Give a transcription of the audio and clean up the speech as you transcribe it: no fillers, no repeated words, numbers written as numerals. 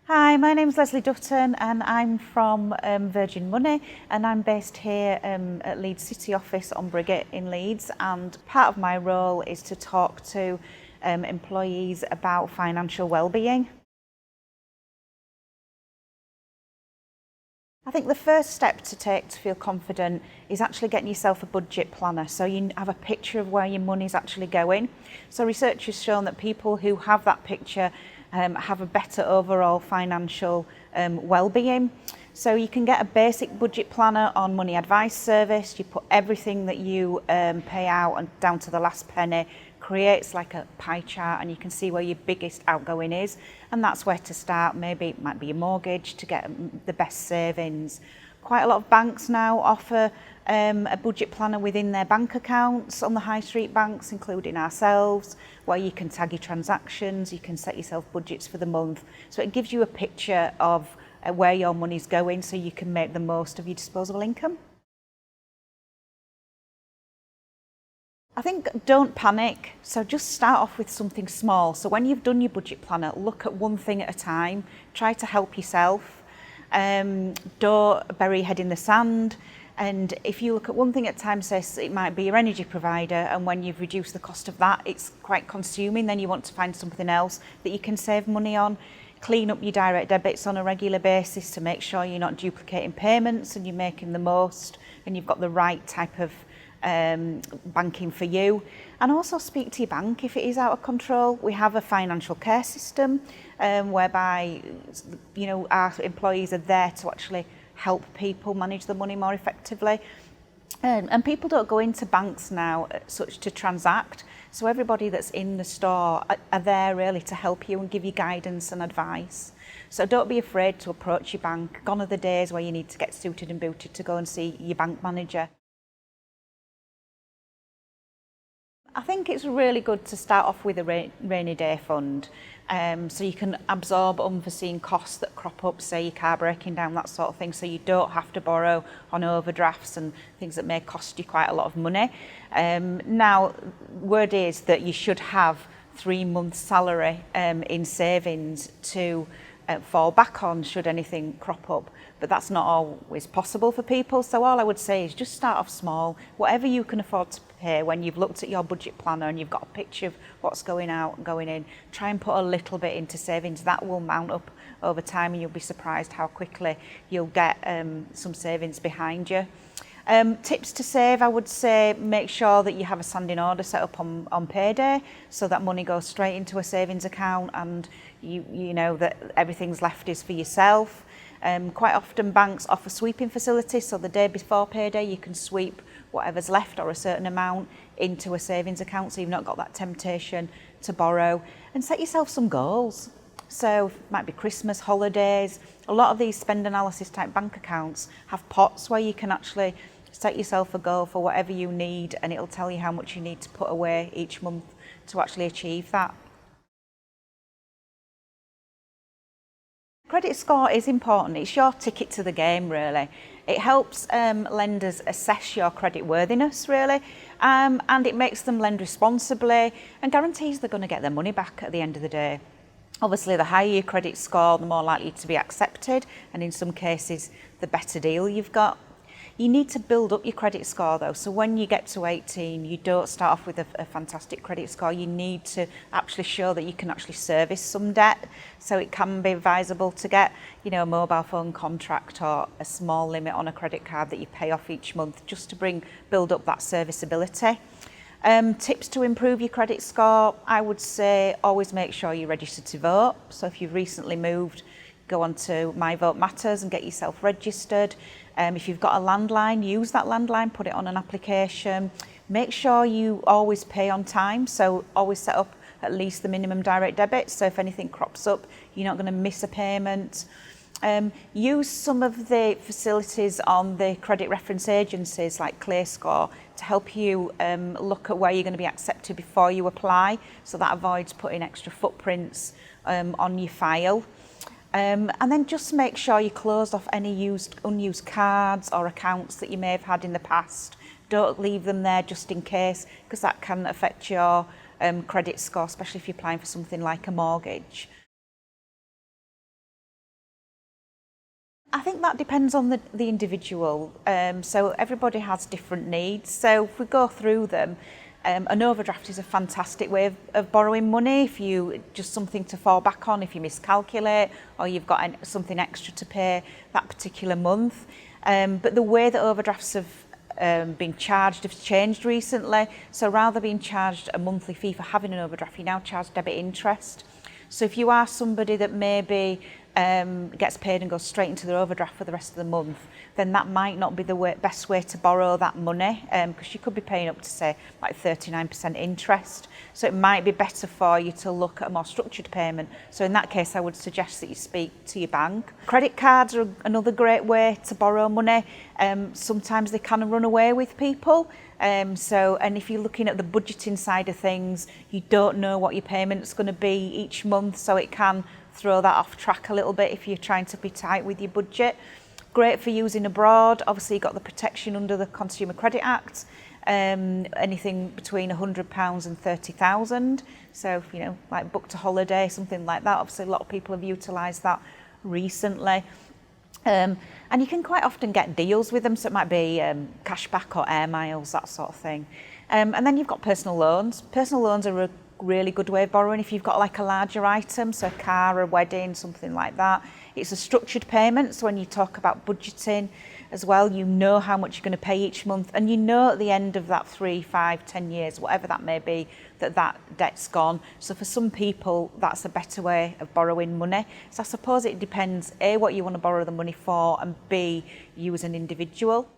Hi, my name's Leslie Dutton and I'm from Virgin Money, and I'm based here at Leeds City Office on Briggate in Leeds, and part of my role is to talk to employees about financial well-being. I think the first step to take to feel confident is actually getting yourself a budget planner, so you have a picture of where your money's actually going. So research has shown that people who have that picture have a better overall financial well-being. So you can get a basic budget planner on Money Advice Service. You put everything that you pay out and down to the last penny, creates like a pie chart, and you can see where your biggest outgoing is, and that's where to start. Maybe it might be your mortgage to get the best savings. Quite a lot of banks now offer a budget planner within their bank accounts on the high street banks, including ourselves, where you can tag your transactions, you can set yourself budgets for the month. So it gives you a picture of where your money's going, so you can make the most of your disposable income. I think don't panic. So just start off with something small. So when you've done your budget planner, look at one thing at a time. Try to help yourself. Don't bury your head in the sand. And if you look at one thing at a time, say it might be your energy provider, and when you've reduced the cost of that, it's quite consuming, then you want to find something else that you can save money on. Clean up your direct debits on a regular basis to make sure you're not duplicating payments and you're making the most and you've got the right type of banking for you. And also speak to your bank if it is out of control. We have a financial care system whereby our employees are there to actually help people manage the money more effectively. And people don't go into banks now such to transact. So everybody that's in the store are there really to help you and give you guidance and advice. So don't be afraid to approach your bank. Gone are the days where you need to get suited and booted to go and see your bank manager. I think it's really good to start off with a rainy day fund, so you can absorb unforeseen costs that crop up, say your car breaking down, that sort of thing, so you don't have to borrow on overdrafts and things that may cost you quite a lot of money. Now, word is that you should have 3 months' salary in savings to fall back on should anything crop up, but that's not always possible for people. So all I would say is just start off small. Whatever you can afford to pay, when you've looked at your budget planner and you've got a picture of what's going out and going in, try and put a little bit into savings. That will mount up over time and you'll be surprised how quickly you'll get some savings behind you. Tips to save, I would say make sure that you have a standing order set up on payday, so that money goes straight into a savings account and you know that everything's left is for yourself. Quite often banks offer sweeping facilities, so the day before payday you can sweep whatever's left or a certain amount into a savings account, so you've not got that temptation to borrow. And set yourself some goals. So it might be Christmas, holidays. A lot of these spend analysis type bank accounts have pots where you can actually set yourself a goal for whatever you need, and it'll tell you how much you need to put away each month to actually achieve that. Credit score is important. It's your ticket to the game, really. It helps lenders assess your credit worthiness, really, and it makes them lend responsibly and guarantees they're going to get their money back at the end of the day. Obviously, the higher your credit score, the more likely to be accepted, and in some cases, the better deal you've got. You need to build up your credit score though, so when you get to 18, you don't start off with a fantastic credit score. You need to actually show that you can actually service some debt, so it can be advisable to get a mobile phone contract or a small limit on a credit card that you pay off each month, just to build up that serviceability. Tips to improve your credit score, I would say always make sure you're registered to vote. So if you've recently moved, go on to My Vote Matters and get yourself registered. If you've got a landline, use that landline, put it on an application. Make sure you always pay on time, so always set up at least the minimum direct debit, so if anything crops up, you're not going to miss a payment. Use some of the facilities on the credit reference agencies like ClearScore to help you look at where you're going to be accepted before you apply, so that avoids putting extra footprints on your file. And then just make sure you closed off any unused cards or accounts that you may have had in the past. Don't leave them there just in case, because that can affect your credit score, especially if you're applying for something like a mortgage. I think that depends on the individual. So everybody has different needs. So if we go through them, an overdraft is a fantastic way of borrowing money. If you just something to fall back on, if you miscalculate or you've got something extra to pay that particular month. But the way that overdrafts have been charged has changed recently. So rather than being charged a monthly fee for having an overdraft, you now charge debit interest. So if you are somebody that maybe gets paid and goes straight into their overdraft for the rest of the month, then that might not be the best way to borrow that money, because you could be paying up to, say, like 39% interest. So it might be better for you to look at a more structured payment. So in that case, I would suggest that you speak to your bank. Credit cards are another great way to borrow money. Sometimes they can run away with people. And if you're looking at the budgeting side of things, you don't know what your payment's going to be each month, so it can throw that off track a little bit if you're trying to be tight with your budget. Great for using abroad. Obviously, you've got the protection under the Consumer Credit Act, anything between £100 and 30,000. So, like booked a holiday, something like that. Obviously, a lot of people have utilised that recently. And you can quite often get deals with them, so it might be cashback or air miles, that sort of thing. And then you've got personal loans. Personal loans are a really good way of borrowing if you've got like a larger item, so a car, a wedding, something like that. It's a structured payment, so when you talk about budgeting as well, you know how much you're going to pay each month, and you know at the end of that 3, 5, 10 years, whatever that may be, that debt's gone. So for some people, that's a better way of borrowing money. So I suppose it depends, A, what you want to borrow the money for, and B, you as an individual.